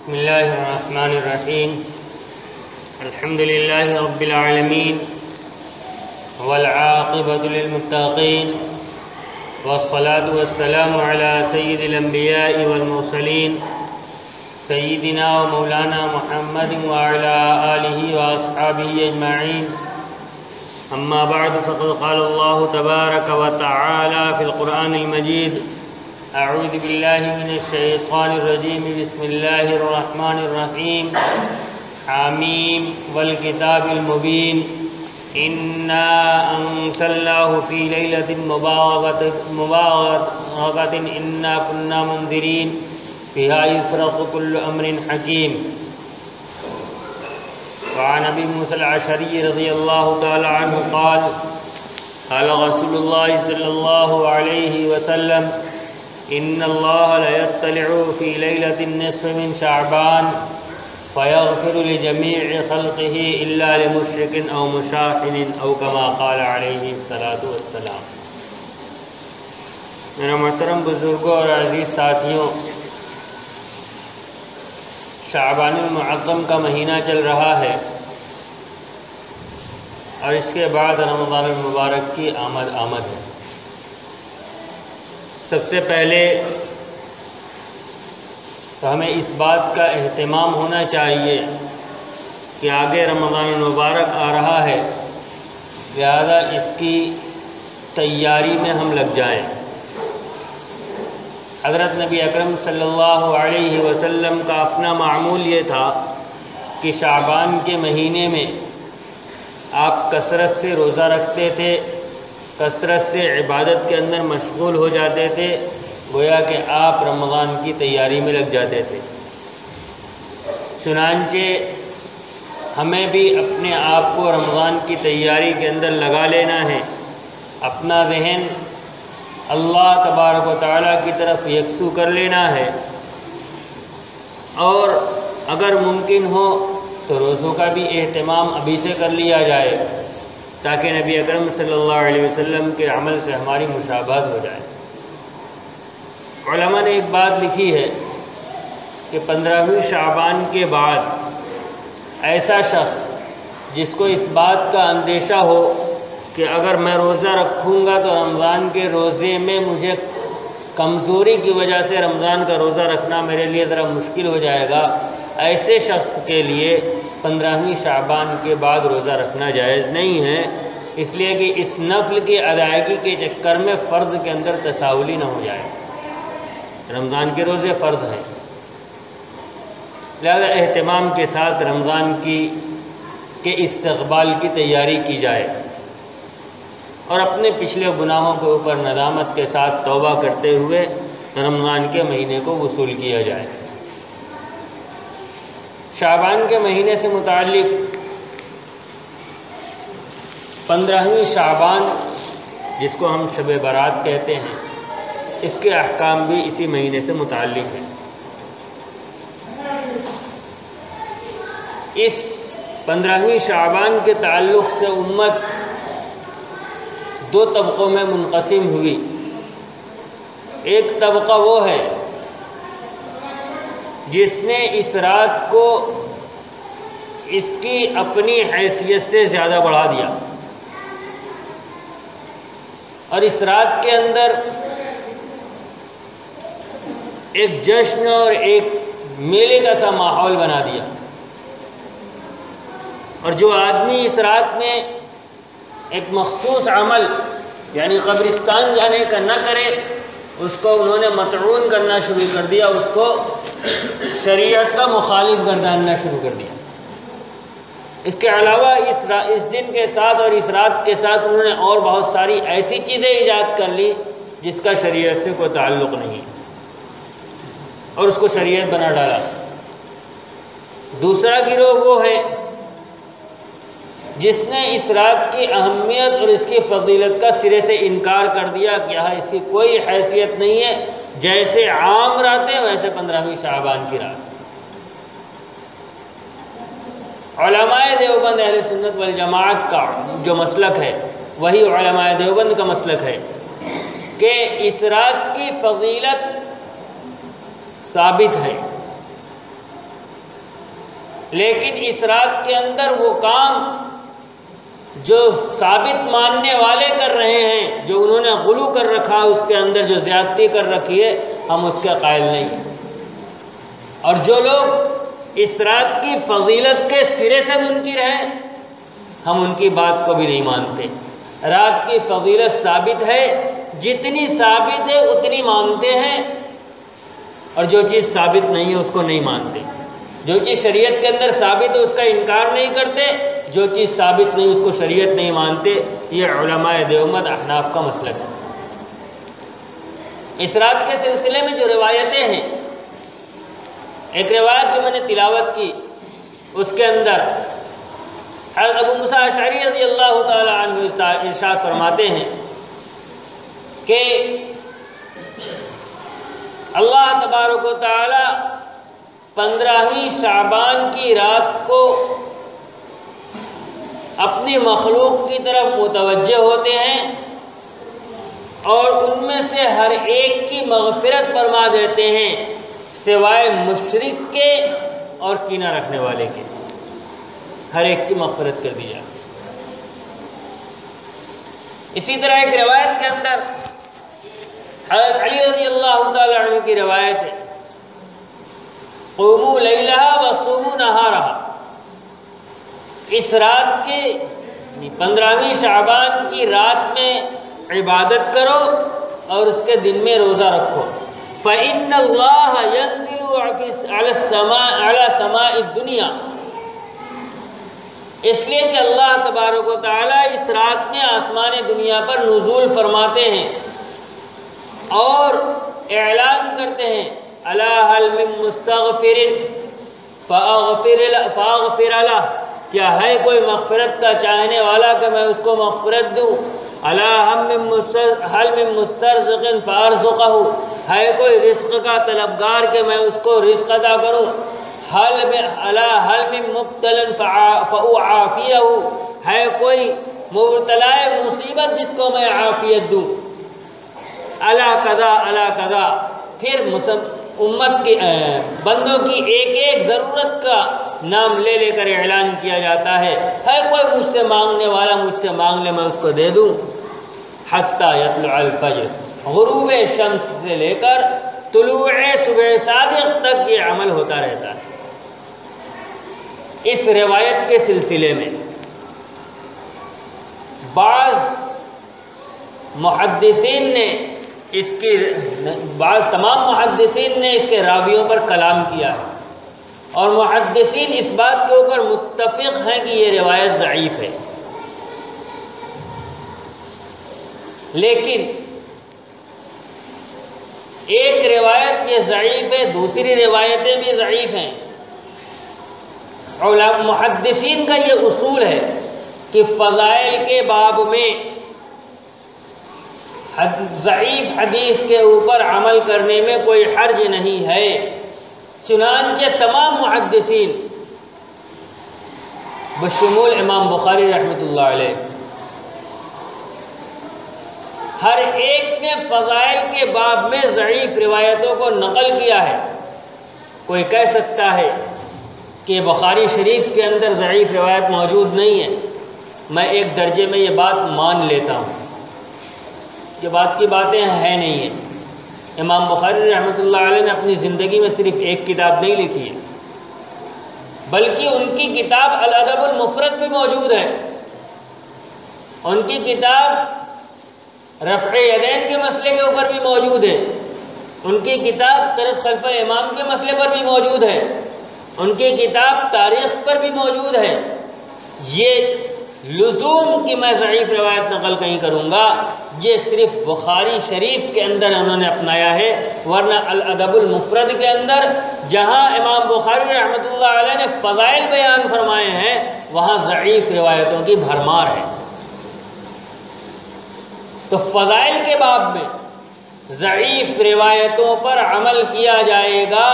بسم الله الرحمن الرحيم. الحمد لله رب العالمين والعاقبة للمتقين والصلاة والسلام على سيد الأنبياء والمرسلين سيدنا ومولانا محمد وعلى آله وأصحابه أجمعين. أما بعد فقد قال الله تبارك وتعالى في القرآن المجيد: أعوذ بالله من الشيطان الرجيم. بسم الله الرحمن الرحيم. حميم والكتاب المبين. إنا أنزلناه في ليلة مباركة إنا كنا منذرين فيها يفرق كل أمر حكيم. وعن أبي موسى الأشعري رضي الله تعالى عنه قال: قال رسول الله صلى الله عليه وسلم: إن الله ليطلع في ليلة النصف من شعبان فيغفر لجميع خلقه إلا لمشرك أو مشاحن أو كما قال عليه الصلاة والسلام. میرا محترم بزرگوں اور عزیز ساتھیوں، شعبان المعظم کا مہینہ چل رہا ہے اور اس کے بعد رمضان المبارک کی آمد ہے. سب سے پہلے تو ہمیں اس بات کا اہتمام ہونا چاہیے کہ آگے رمضان المبارک آ رہا ہے، لہذا اس کی تیاری میں ہم لگ جائیں. حضرت نبی اکرم صلی اللہ علیہ وسلم کا اپنا معمول یہ تھا کہ شعبان کے مہینے میں آپ کثرت سے روزہ رکھتے تھے، کثرت سے عبادت کے اندر مشغول ہو جاتے تھے، گویا کہ آپ رمضان کی تیاری میں لگ جاتے تھے. چنانچہ ہمیں بھی اپنے آپ کو رمضان کی تیاری کے اندر لگا لینا ہے، اپنا ذہن اللہ تبارک و تعالیٰ کی طرف یکسو کر لینا ہے، اور اگر ممکن ہو تو روزوں کا بھی اہتمام ابھی سے کر لیا جائے تاکہ نبی اکرم صلی اللہ علیہ وسلم کے عمل سے ہماری مشابہت ہو جائے. علماء نے ایک بات لکھی ہے کہ 15ویں شعبان کے بعد ایسا شخص جس کو اس بات کا اندیشہ ہو کہ اگر میں روزہ رکھوں گا تو رمضان کے روزے میں مجھے کمزوری کی وجہ سے رمضان کا روزہ رکھنا میرے لیے ذرا مشکل ہو جائے گا، ایسے شخص کے لیے 15ویں شعبان کے بعد روزہ رکھنا جائز نہیں ہے، اس لیے کہ اس نفل کی ادائیگی کے چکر میں فرض کے اندر تساہلی نہ ہو جائے. رمضان کے روزے فرض ہیں، لہذا اہتمام کے ساتھ رمضان کے استقبال کی تیاری کی جائے اور اپنے پچھلے گناہوں کے اوپر ندامت کے ساتھ توبہ کرتے ہوئے رمضان کے مہینے کو وصول کیا جائے. شعبان کے مہینے سے متعلق 15ویں شعبان جس کو ہم شب برات کہتے ہیں، اس کے احکام بھی اسی مہینے سے متعلق ہیں. اس 15ویں شعبان کے تعلق سے امت 2 طبقوں میں منقسم ہوئی. ایک طبقہ وہ ہے جس نے اس رات کو اس کی اپنی حیثیت سے زیادہ بڑھا دیا اور اس رات کے اندر ایک جشن اور ایک میلے کا سا ماحول بنا دیا. اور جو آدمی اس رات میں ایک مخصوص عمل یعنی قبرستان جانے کا نہ کرے، اس کو انہوں نے مطعون کرنا شروع کر دیا، اس کو شریعت کا مخالف گرداننا شروع کر دیا. اس کے علاوہ اس دن کے ساتھ اور اس رات کے ساتھ انہوں نے اور بہت ساری ایسی چیزیں ایجاد کر لی جس کا شریعت سے کوئی تعلق نہیں اور اس کو شریعت بنا ڈالا. دوسرا گروہ وہ ہے جس نے اس رات کی اہمیت اور اس کی فضیلت کا سرے سے انکار کر دیا کہ یہاں اس کی کوئی حیثیت نہیں ہے، جیسے عام راتیں ویسے 15ویں شعبان کی رات. علماء دیوبند اہل سنت والجماعت کا جو مسلک ہے وہی علماء دیوبند کا مسلک ہے کہ اس رات کی فضیلت ثابت ہے، لیکن اس رات کے اندر وہ کام جو ثابت ماننے والے کر رہے ہیں، جو انہوں نے غلو کر رکھا اس کے اندر، جو زیادتی کر رکھی ہے، ہم اس کے قائل نہیں ہیں۔ اور جو لوگ اس رات کی فضیلت کے سرے سے منکر ہیں، ہم ان کی بات کو بھی نہیں مانتے۔ رات کی فضیلت ثابت ہے، جتنی ثابت ہے اتنی مانتے ہیں، اور جو چیز ثابت نہیں ہے اس کو نہیں مانتے۔ جو چیز شریعت کے اندر ثابت ہے اس کا انکار نہیں کرتے، جو چیز ثابت نہیں اس کو شریعت نہیں مانتے۔ یہ علماء دیوبند احناف کا مسلک ہے۔ اس رات کے سلسلے میں جو روایتیں ہیں، ایک روایت جو میں نے تلاوت کی اس کے اندر حضرت ابو موسیٰ اشعری رضی اللہ تعالی عنہ ارشاد فرماتے ہیں کہ اللہ تبارک و تعالی 15ویں شعبان کی رات کو اپنی مخلوق کی طرف متوجہ ہوتے ہیں اور ان میں سے ہر ایک کی مغفرت فرما دیتے ہیں سوائے مشرک کے اور کینہ رکھنے والے کے۔ ہر ایک کی مغفرت کر دی جاتی ہے۔ اسی طرح ایک روایت کے اندر حضرت علی رضی اللہ تعالی عنہ کی روایت ہے، قوموا لیلہا وصوموا نہارہا، اس رات کے 15ویں شعبان کی رات میں عبادت کرو اور اس کے دن میں روزہ رکھو۔ فَإِنَّ اللَّهَ يَنزِلُ عَلَى سَمَاءِ الدُّنْيَا، اس لیے کہ اللہ تبارک و تعالیٰ اس رات میں آسمان دنیا پر نزول فرماتے ہیں اور اعلان کرتے ہیں، أَلَا هَلْ مِن مُسْتَغْفِرٍ فَأَغْفِرَ لَهُ، کیا ہے کوئی مغفرت کا چاہنے والا کہ میں اس کو مغفرت دوں؟ أَلَا هَلْ مِن مُسْتَرْزِقٍ فَأَرْزُقَهُ، ہے کوئی رزق کا طلبگار کہ میں اس کو رزق عطا کروں؟ أَلَا هَلْ مِن مُبْتَلٍ فَأُعَافِيَهُ، ہے کوئی مبتلا مصیبت جس کو میں عافیت دوں؟ أَلَا كَذَا أَلَا كَذَا، پھر امت کے بندوں کی ایک ایک ضرورت کا نام لے لے کر اعلان کیا جاتا ہے کوئی مجھ سے مانگنے والا مجھ سے مانگ لے میں اس کو دے دوں۔ حتیٰ یطلع الفجر، غروب شمس سے لے کر طلوع صبح صادق تک یہ عمل ہوتا رہتا ہے۔ اس روایت کے سلسلے میں بعض محدثین نے تمام محدثین نے اس کے راویوں پر کلام کیا ہے، اور محدثین اس بات کے اوپر متفق ہیں کہ یہ روایت ضعیف ہے، لیکن ایک روایت یہ ضعیف ہے، دوسری روایتیں بھی ضعیف ہیں۔ محدثین کا یہ اصول ہے کہ فضائل کے باب میں ضعیف حدیث کے اوپر عمل کرنے میں کوئی حرج نہیں ہے، چنانچہ تمام محدثین بشمول امام بخاری رحمۃ اللہ علیہ ہر ایک نے فضائل کے باب میں ضعیف روایتوں کو نقل کیا ہے۔ کوئی کہہ سکتا ہے کہ بخاری شریف کے اندر ضعیف روایت موجود نہیں ہے، میں ایک درجے میں یہ بات مان لیتا ہوں، یہ بات کی باتیں ہیں نہیں ہیں۔ امام بخاری رحمۃ اللہ علیہ نے اپنی زندگی میں صرف ایک کتاب نہیں لکھی ہے، بلکہ ان کی کتاب الادب المفرد بھی موجود ہے، ان کی کتاب رفع یدین کے مسئلے کے اوپر بھی موجود ہے، ان کی کتاب قرأت خلف امام کے مسئلے پر بھی موجود ہے، ان کی کتاب تاریخ پر بھی موجود ہے۔ یہ لزوم کہ میں ضعیف روایت نقل نہیں کروں گا، یہ صرف بخاری شریف کے اندر انہوں نے اپنایا ہے، ورنہ الادب المفرد کے اندر جہاں امام بخاری رحمۃ اللہ علیہ نے فضائل بیان فرمائے ہیں وہاں ضعیف روایتوں کی بھرمار ہے۔ تو فضائل کے باب میں ضعیف روایتوں پر عمل کیا جائے گا،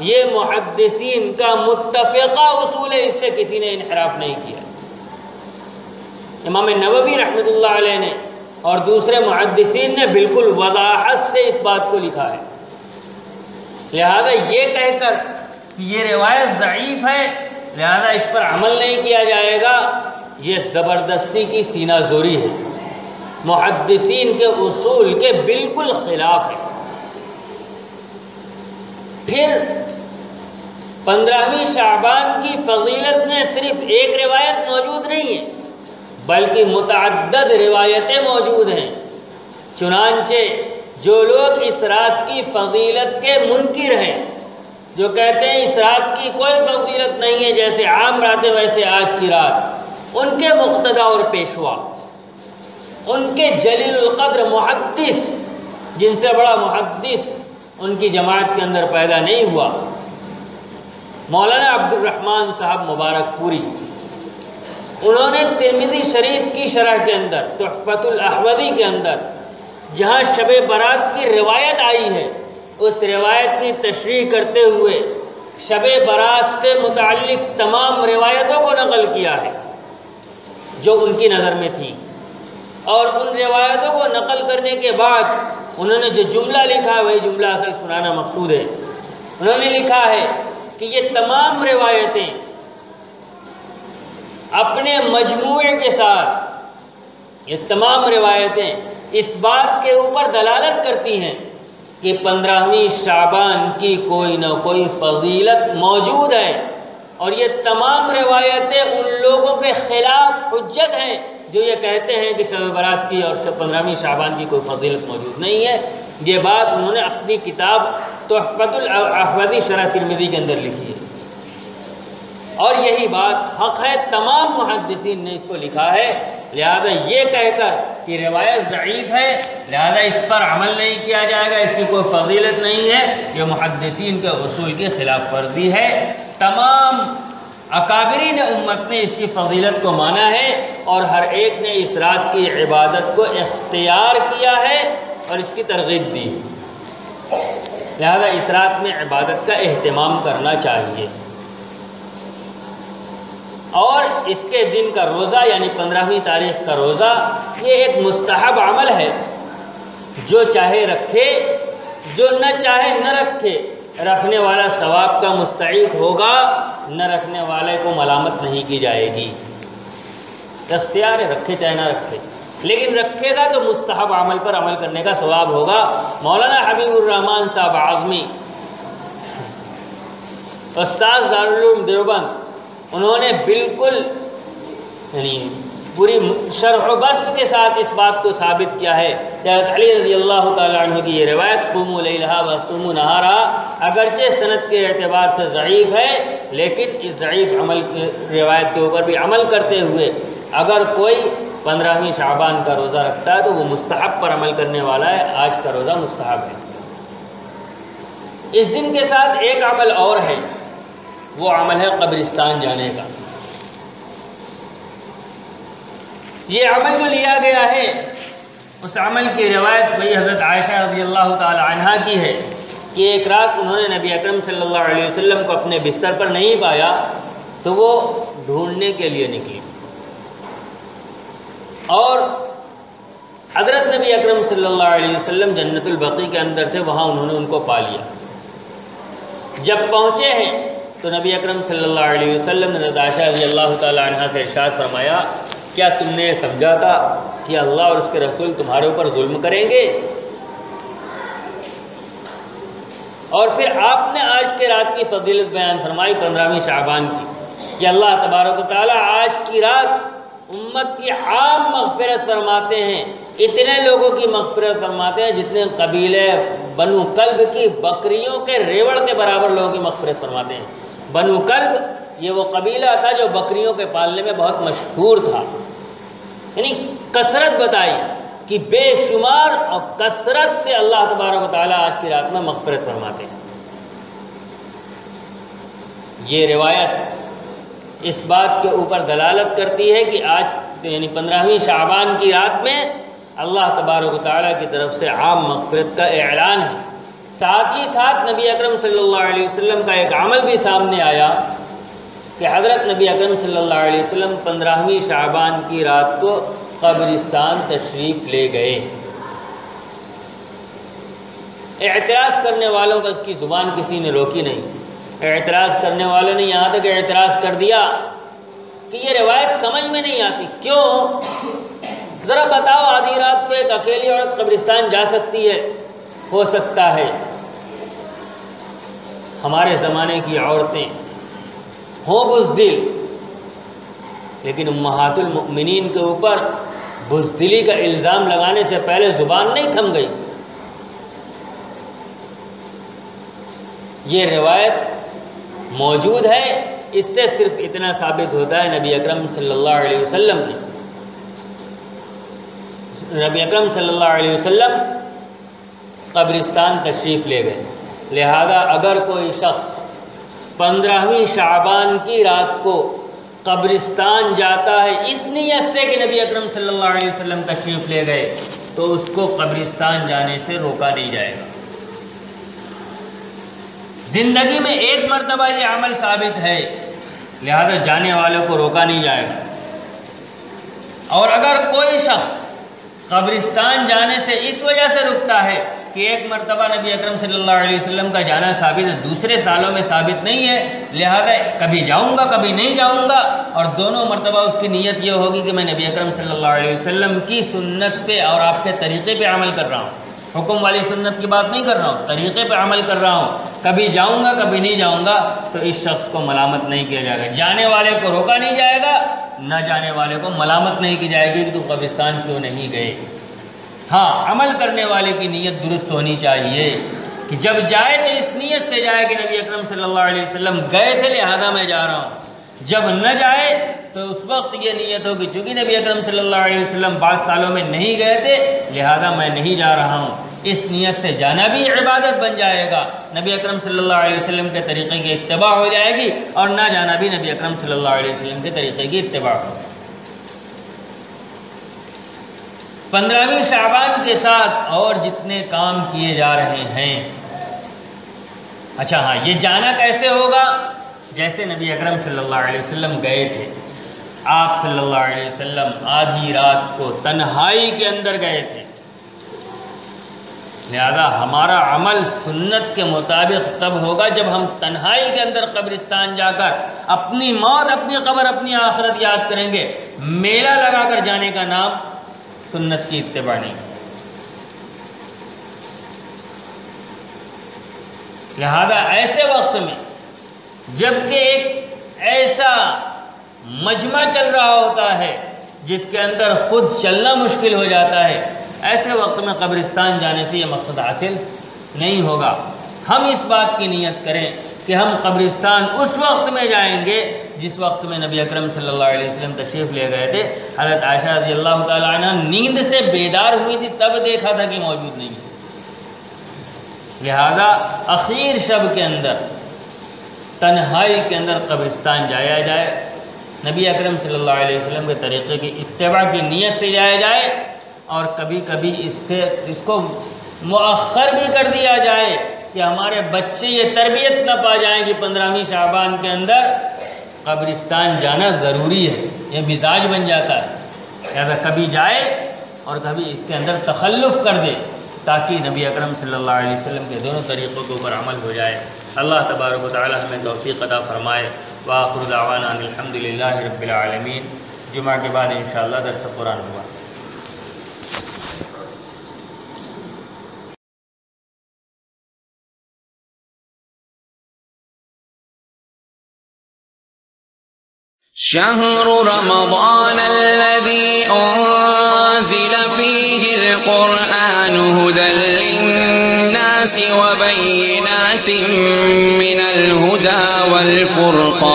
یہ محدثین کا متفقہ اصول ہے، اس سے کسی نے انحراف نہیں کیا۔ امام نووی رحمۃ اللہ علیہ نے اور دوسرے محدثین نے بالکل وضاحت سے اس بات کو لکھا ہے، لہذا یہ کہہ کر کہ یہ روایت ضعیف ہے لہذا اس پر عمل نہیں کیا جائے گا، یہ زبردستی کی سینہ زوری ہے، محدثین کے اصول کے بالکل خلاف ہے۔ پھر 15ویں شعبان کی فضیلت میں صرف ایک روایت موجود نہیں ہے بلکہ متعدد روایتیں موجود ہیں۔ چنانچہ جو لوگ اس رات کی فضیلت کے منکر ہیں، جو کہتے ہیں اس رات کی کوئی فضیلت نہیں ہے، جیسے عام راتیں ویسے آج کی رات، ان کے مقتدا اور پیشوا، ان کے جلیل القدر محدث، جن سے بڑا محدث ان کی جماعت کے اندر پیدا نہیں ہوا، مولانا عبد الرحمن صاحب مبارک پوری، انہوں نے ترمذی شریف کی شرح کے اندر تحفۃ الاحوذی کے اندر جہاں شب برات کی روایت آئی ہے، اس روایت کی تشریح کرتے ہوئے شب برات سے متعلق تمام روایتوں کو نقل کیا ہے جو ان کی نظر میں تھی، اور ان روایتوں کو نقل کرنے کے بعد انہوں نے جو جملہ لکھا ہے وہی جملہ اصل سنانا مقصود ہے۔ انہوں نے لکھا ہے کہ یہ تمام روایتیں اپنے مجموعے کے ساتھ، یہ تمام روایتیں اس بات کے اوپر دلالت کرتی ہیں کہ 15ویں شعبان کی کوئی نہ کوئی فضیلت موجود ہے، اور یہ تمام روایتیں ان لوگوں کے خلاف حجت ہیں جو یہ کہتے ہیں کہ شب برات کی اور 15ویں شعبان کی کوئی فضیلت موجود نہیں ہے۔ یہ بات انہوں نے اپنی کتاب تحفۃ الاحوذی شرح ترمذی کے اندر لکھی ہے، اور یہی بات حق ہے، تمام محدثین نے اس کو لکھا ہے۔ لہذا یہ کہہ کر کہ روایت ضعیف ہے لہذا اس پر عمل نہیں کیا جائے گا، اس کی کوئی فضیلت نہیں ہے، یہ محدثین کے اصول کی خلاف ورزی ہے۔ تمام اکابرین امت نے اس کی فضیلت کو مانا ہے، اور ہر ایک نے اس رات کی عبادت کو اختیار کیا ہے اور اس کی ترغیب دی، لہذا اس رات میں عبادت کا اہتمام کرنا چاہیے۔ اور اس کے دن کا روزہ یعنی 15ویں تاریخ کا روزہ یہ ایک مستحب عمل ہے، جو چاہے رکھے، جو نہ چاہے نہ رکھے، رکھنے والا ثواب کا مستحق ہوگا، نہ رکھنے والے کو ملامت نہیں کی جائے گی۔ اختیار ہے، رکھے چاہے نہ رکھے، لیکن رکھے گا تو مستحب عمل پر عمل کرنے کا ثواب ہوگا۔ مولانا حبیب الرحمان صاحب اعظمی، استاد دارالعلوم دیوبند، انہوں نے بالکل یعنی پوری شرح و بسط کے ساتھ اس بات کو ثابت کیا ہے کہ حضرت علی رضی اللہ تعالیٰ عنہ کی یہ روایت قوموا لیلہا وصوموا نہارہا اگرچہ سند کے اعتبار سے ضعیف ہے، لیکن اس ضعیف عمل کی روایت کے اوپر بھی عمل کرتے ہوئے اگر کوئی 15ویں شعبان کا روزہ رکھتا ہے تو وہ مستحب پر عمل کرنے والا ہے۔ آج کا روزہ مستحب ہے۔ اس دن کے ساتھ ایک عمل اور ہے، وہ عمل ہے قبرستان جانے کا۔ یہ عمل جو لیا گیا ہے اس عمل کی روایت وہی حضرت عائشہ رضی اللہ تعالی عنہا کی ہے کہ ایک رات انہوں نے نبی اکرم صلی اللہ علیہ وسلم کو اپنے بستر پر نہیں پایا تو وہ ڈھونڈنے کے لیے نکلی، اور حضرت نبی اکرم صلی اللہ علیہ وسلم جنت البقیع کے اندر تھے، وہاں انہوں نے ان کو پا لیا۔ جب پہنچے ہیں تو نبی اکرم صلی اللہ علیہ وسلم نے حضرت عائشہ رضی اللہ تعالی عنہا سے ارشاد فرمایا، کیا تم نے یہ سمجھا تھا کہ اللہ اور اس کے رسول تمہارے اوپر ظلم کریں گے؟ اور پھر آپ نے آج کے رات کی فضیلت بیان فرمائی 15ویں شعبان کی کہ اللہ تبارک و تعالیٰ آج کی رات امت کی عام مغفرت فرماتے ہیں، اتنے لوگوں کی مغفرت فرماتے ہیں جتنے قبیلے بنو کلب کی بکریوں کے ریوڑ کے برابر لوگوں کی مغفرت فرماتے ہیں۔ بنو کلب یہ وہ قبیلہ تھا جو بکریوں کے پالنے میں بہت مشہور تھا، یعنی کثرت بتائی کہ بے شمار اور کثرت سے اللہ تبارک و تعالیٰ آج کی رات میں مغفرت فرماتے ہیں۔ یہ روایت اس بات کے اوپر دلالت کرتی ہے کہ آج یعنی 15ویں شعبان کی رات میں اللہ تبارک و تعالیٰ کی طرف سے عام مغفرت کا اعلان ہے۔ ساتھ ہی ساتھ نبی اکرم صلی اللہ علیہ وسلم کا ایک عمل بھی سامنے آیا کہ حضرت نبی اکرم صلی اللہ علیہ وسلم 15ویں شعبان کی رات کو قبرستان تشریف لے گئے۔ اعتراض کرنے والوں کی زبان کسی نے روکی نہیں، اعتراض کرنے والوں نے یہاں تک اعتراض کر دیا کہ یہ روایت سمجھ میں نہیں آتی، کیوں؟ ذرا بتاؤ، آدھی رات کو ایک اکیلی عورت قبرستان جا سکتی ہے؟ ہو سکتا ہے ہمارے زمانے کی عورتیں ہوں بزدل، لیکن امہات المؤمنین کے اوپر بزدلی کا الزام لگانے سے پہلے زبان نہیں تھم گئی۔ یہ روایت موجود ہے، اس سے صرف اتنا ثابت ہوتا ہے نبی اکرم صلی اللہ علیہ وسلم نے نبی اکرم صلی اللہ علیہ وسلم قبرستان تشریف لے گئے، لہذا اگر کوئی شخص 15ویں شعبان کی رات کو قبرستان جاتا ہے اس نیت سے کہ نبی اکرم صلی اللہ علیہ وسلم تشریف لے گئے، تو اس کو قبرستان جانے سے روکا نہیں جائے گا۔ زندگی میں ایک مرتبہ یہ عمل ثابت ہے، لہذا جانے والوں کو روکا نہیں جائے گا۔ اور اگر کوئی شخص قبرستان جانے سے اس وجہ سے رکتا ہے کہ ایک مرتبہ نبی اکرم صلی اللہ علیہ وسلم کا جانا ثابت ہے، دوسرے سالوں میں ثابت نہیں ہے، لہذا کبھی جاؤں گا کبھی نہیں جاؤں گا، اور دونوں مرتبہ اس کی نیت یہ ہوگی کہ میں نبی اکرم صلی اللہ علیہ وسلم کی سنت پہ اور آپ کے طریقے پہ عمل کر رہا ہوں، حکم والی سنت کی بات نہیں کر رہا ہوں، طریقے پہ عمل کر رہا ہوں، کبھی جاؤں گا کبھی نہیں جاؤں گا، تو اس شخص کو ملامت نہیں کیا جائے گا۔ جانے والے کو روکا نہیں جائے گا، نہ جانے والے کو ملامت نہیں کی جائے گی کہ تم قبرستان کیوں نہیں گئے۔ ہاں، عمل کرنے والے کی نیت درست ہونی چاہیے کہ جب جائے تو اس نیت سے جائے کہ نبی اکرم صلی اللہ علیہ وسلم گئے تھے لہذا میں جا رہا ہوں، جب نہ جائے تو اس وقت یہ نیت ہو کہ چونکہ نبی اکرم صلی اللہ علیہ وسلم بعض سالوں میں نہیں گئے تھے لہذا میں نہیں جا رہا ہوں۔ اس نیت سے جانا بھی عبادت بن جائے گا، نبی اکرم صلی اللہ علیہ وسلم کے طریقے کی اتباع ہو جائے گی، اور نہ جانا بھی نبی اکرم صلی اللہ علیہ وسلم کے طریقے کی اتباع ہو جائے گی۔ 15ویں شعبان کے ساتھ اور جتنے کام کیے جا رہے ہیں، اچھا ہاں، یہ جانا کیسے ہوگا؟ جیسے نبی اکرم صلی اللہ علیہ وسلم گئے تھے، آپ صلی اللہ علیہ وسلم آدھی رات کو تنہائی کے اندر گئے تھے، لہذا ہمارا عمل سنت کے مطابق تب ہوگا جب ہم تنہائی کے اندر قبرستان جا کر اپنی موت، اپنی قبر، اپنی آخرت یاد کریں گے۔ میلہ لگا کر جانے کا نام سنت کی اتباع نہیں۔ لہذا ایسے وقت میں جبکہ ایک ایسا مجمع چل رہا ہوتا ہے جس کے اندر خود چلنا مشکل ہو جاتا ہے، ایسے وقت میں قبرستان جانے سے یہ مقصد حاصل نہیں ہوگا۔ ہم اس بات کی نیت کریں کہ ہم قبرستان اس وقت میں جائیں گے جس وقت میں نبی اکرم صلی اللہ علیہ وسلم تشریف لے گئے تھے۔ حضرت عائشہ رضی اللہ تعالیٰ عنہ نیند سے بیدار ہوئی تھی، تب دیکھا تھا کہ موجود نہیں ہے، لہذا اخیر شب کے اندر تنہائی کے اندر قبرستان جایا جائے، نبی اکرم صلی اللہ علیہ وسلم کے طریقے کی اتباع کی نیت سے جایا جائے، اور کبھی کبھی اس کو مؤخر بھی کر دیا جائے کہ ہمارے بچے یہ تربیت نہ پا جائیں کہ 15ویں شعبان کے اندر قبرستان جانا ضروری ہے، یہ مزاج بن جاتا ہے، لہذا کبھی جائے اور کبھی اس کے اندر تخلف کر دے تاکہ نبی اکرم صلی اللہ علیہ وسلم کے دونوں طریقوں کے اوپر عمل ہو جائے۔ اللہ تبارک و تعالی ہمیں توفیق عطا فرمائے۔ وآخر دعوانا ان الحمدللہ رب العالمین۔ جمعہ کے بعد انشاءاللہ درس قرآن ہوگا۔ شهر رمضان الذي أنزل فيه القرآن هدى للناس وبينات من الهدى والفرقان